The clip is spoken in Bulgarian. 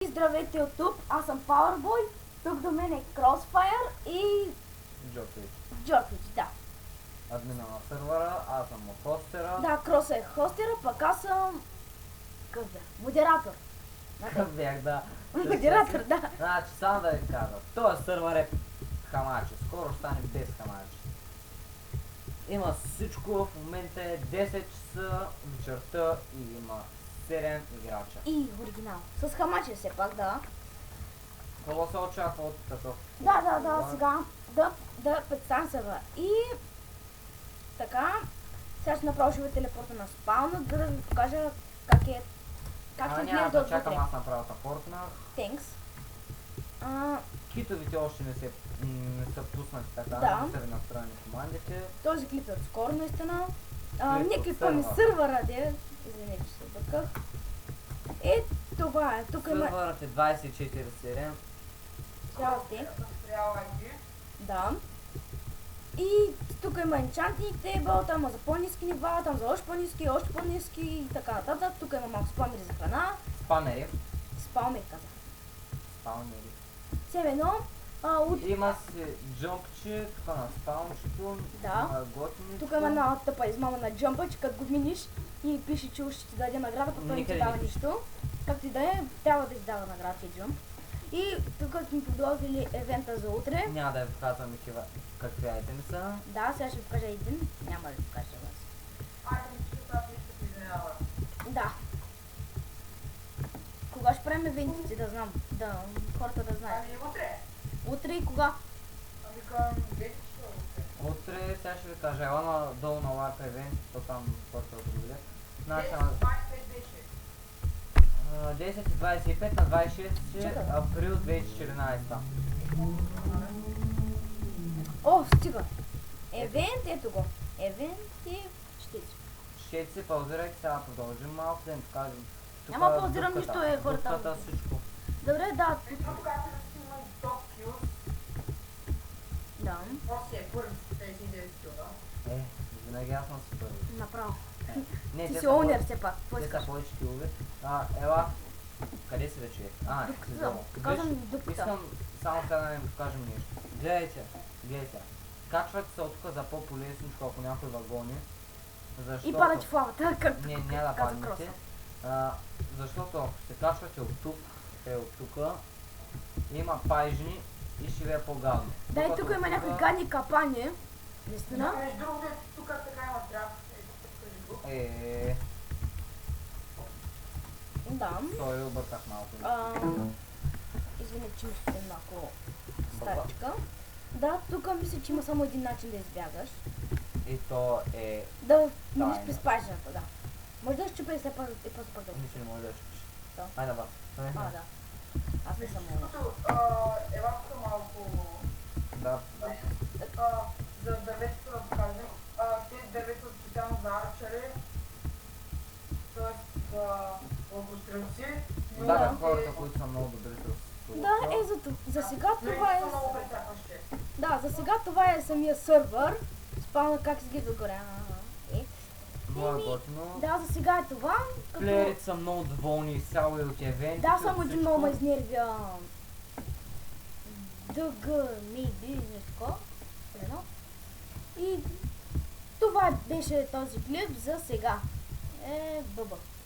Здравейте YouTube, аз съм Powerboy, тук до мен е Crossfire и Джордж, да. Админа на сервера, аз съм хостера. Да, Крос е хостера, пък аз съм... Какъв бях? Модератор. Какъв бях, да. Модератор, да. Значи, само да ви кажа, този сервер е хамаче, скоро ще стане без хамаче. Има всичко, в момента е 10 часа вечерта и има 7 играча. И оригинал. С хамаче все пак, да. Какво се очаква от такъв? Да, сега да представям сервера. И така, сега ще направя живе телепорта на спауна, да ви покажа как се няма изглежда да чакам, отвътре. аз направя тапортна. Thanks. Китовите още не са пуснати така, Да. не са ви настроени командите. Този клип е отскоро наистина. Клип Не от клипа ми сервера. сървъра, де. Извинете, че се обърках. И това е. Тук има... Сервърът е 24/7. Цялости. Да. И тук има enchanting table, там има за по-ниски нива, там за още по-ниски и така нататък. Тук има малко спамери за храна. Спамери. Спалмер казах. Спамери. Все едно. Има си джъмпче, тук на спаунчето, Да. на готинето. Тук има една тъпа измама на джампа, че като го миниш и пише, че ще ти даде награда, пък той не ти Никъде дава не пише. нищо. Както и да е, трябва да ти дава награда и джамп. И тук сме подготвили евента за утре. Няма да ви показвам какви айтеми са. Да, сега ще ви покажа един. Няма да ви покажа вас. Да. Кога ще правим евентите, да знам, да хората да знаят. Утре и кога? Утре сега ще ви кажа, ела долу на ларп евент, то там хората да го видят. Значи, 10:25 на 26 Чакай. април 2014. О, стига. Евент, ето го. Евент и щици. Ще се паузирайте, сега продължим малко да им покажем. Тук Няма паузирам дупката, нищо, хората. дупката, всичко. Добре, да. Да, Винаги аз съм си първи. направо. Не, Ти те си са оунер повече- все пак. Какво Те искаш? са повече килове. Ела, къде си вече? Дупката, си взел. казвам Виж, дупката. Искам само сега да ви покажем нещо. Гледайте. Качвате се от тук за по-полесничко, ако някой вагони. Защото... И падат в лавата, как Не, няма да каза паднете. Крос. Защото ако се качвате от тук, от тук, има пайжни и ще ви е по-гадно. Да, и Докато тук има тука- някакви гадни капани. Наистина. Да. Той обърках малко. Извинете, че ми стои малко старичка. Да, тук мисля, че има само един начин да избягаш. И то е... Да минеш Тайна. през пажната, да. Може да щупя и след пак и после пак да Нищо не може да щупиш. Да. Айде ба. Да. Аз не съм много. Да. За дърветата да покажем, тези дървета са специално за арчери, т.е. за лъкострелци. Да, хората, които са много добри с Да, за сега това е... много прецакващи. Да, за сега това е самия сървър. Спална как изглежда отгоре. Много е готино. Да, за сега е това. Плеерите са много доволни изцяло и от евентите. Да, само от един всичко. много ме изнервя. ДГ, maybe, нещо такова. Едно. И това беше този клип за сега. Бъба.